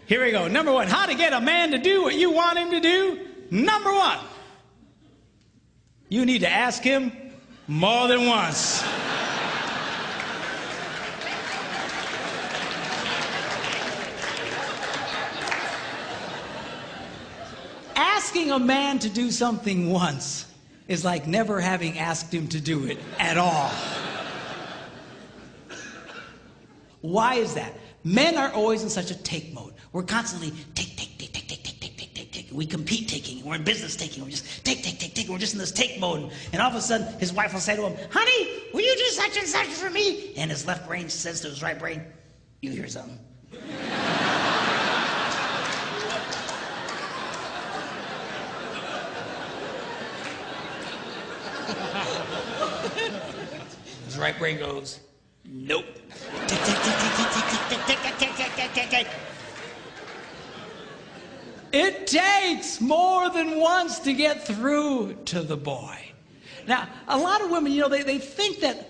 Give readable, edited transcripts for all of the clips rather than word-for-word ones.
Here we go. Number one, how to get a man to do what you want him to do. Number one, you need to ask him more than once. Asking a man to do something once is like never having asked him to do it at all. Why is that? Men are always in such a take mode. We're constantly take. We compete taking. We're in business taking. We're just take. We're just in this take mode. And all of a sudden, his wife will say to him, honey, will you do such and such for me? And his left brain says to his right brain, you hear something. His right brain goes, nope. It takes more than once to get through to the boy. Now, a lot of women, they think that,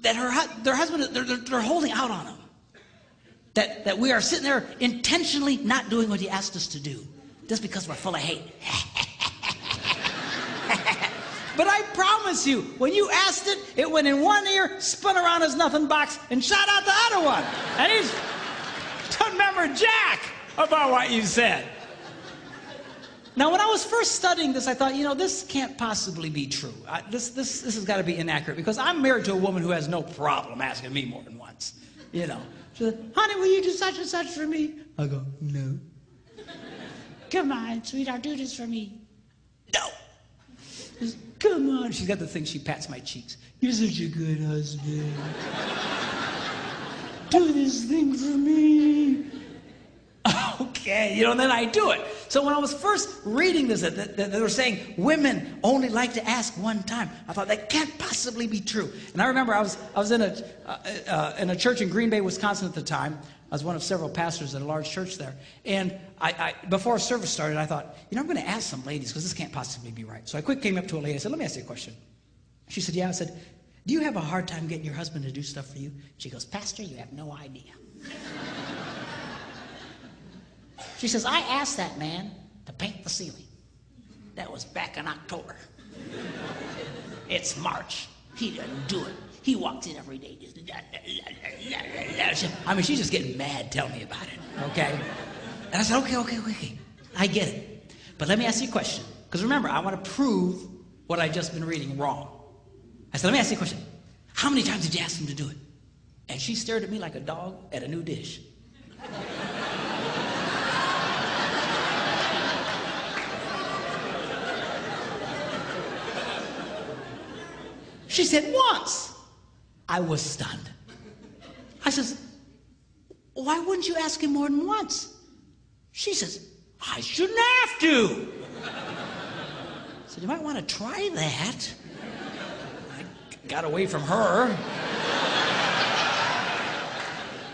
that their husband, they're holding out on him. That we are sitting there intentionally not doing what he asked us to do, just because we're full of hate. But I promise you, when you asked it, it went in one ear, spun around his nothing box, and shot out the other one. And he doesn't remember jack about what you said. Now, when I was first studying this, I thought, this can't possibly be true. This has got to be inaccurate, because I'm married to a woman who has no problem asking me more than once. She said, honey, will you do such and such for me? I go, no. Come on, sweetheart, do this for me. No. Just, come on. She's got the thing, she pats my cheeks. You're such a good husband. Do this thing for me. Okay, and then I do it. So when I was first reading this, that they were saying women only like to ask one time, I thought that can't possibly be true. And I remember I was in a church in Green Bay, Wisconsin at the time. I was one of several pastors at a large church there. And I before service started, I thought, I'm going to ask some ladies, because this can't possibly be right. So I quick came up to a lady. I said, let me ask you a question. She said, yeah. I said, do you have a hard time getting your husband to do stuff for you? She goes, Pastor, you have no idea. She says, I asked that man to paint the ceiling. That was back in October. It's March. He doesn't do it. He walks in every day. She's just getting mad telling me about it, okay? And I said, okay. I get it. But let me ask you a question. Because remember, I want to prove what I've just been reading wrong. I said, let me ask you a question. How many times did you ask him to do it? And she stared at me like a dog at a new dish. She said, once. I was stunned. I says, why wouldn't you ask him more than once? She says, I shouldn't have to. I said, you might want to try that. I got away from her.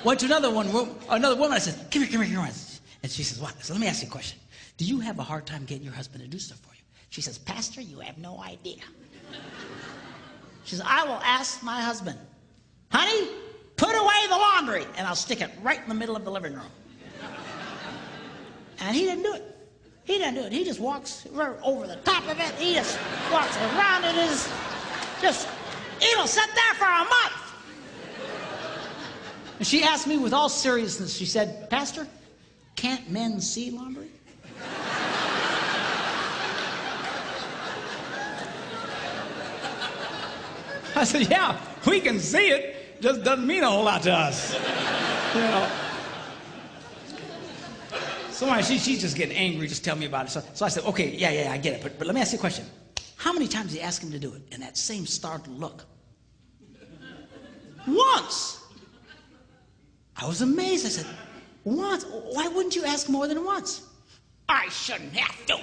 Went to another woman. I said, come here. And she says, what? I said, let me ask you a question. Do you have a hard time getting your husband to do stuff for you? She says, Pastor, you have no idea. She says, I will ask my husband, honey, put away the laundry, and I'll stick it right in the middle of the living room. And he didn't do it. He just walks over the top of it. He just walks around it. It'll sit there for a month. And she asked me with all seriousness, she said, Pastor, can't men see laundry? I said, yeah, we can see it. Just doesn't mean a whole lot to us. So she's just getting angry, just tell me about it. So I said, okay, yeah, I get it. But let me ask you a question. How many times did you ask him to do it? And that same startled look. Once. I was amazed. I said, once? Why wouldn't you ask more than once? I shouldn't have to.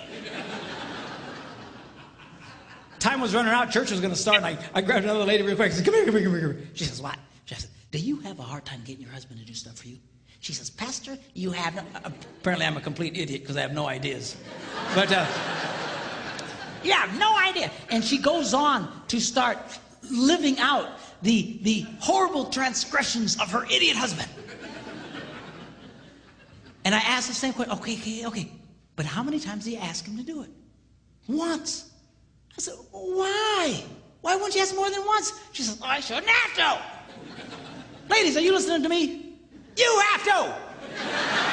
Time was running out, church was going to start, and I grabbed another lady real quick. I said, come here. She says, what? She said, do you have a hard time getting your husband to do stuff for you? She says, Pastor, you have no... Apparently I'm a complete idiot because I have no ideas. But, yeah, I have no idea. And she goes on to start living out the horrible transgressions of her idiot husband. And I asked the same question. Okay. But how many times did you ask him to do it? Once. I said, why? Why wouldn't you ask more than once? She said, I shouldn't have to. Ladies, are you listening to me? You have to.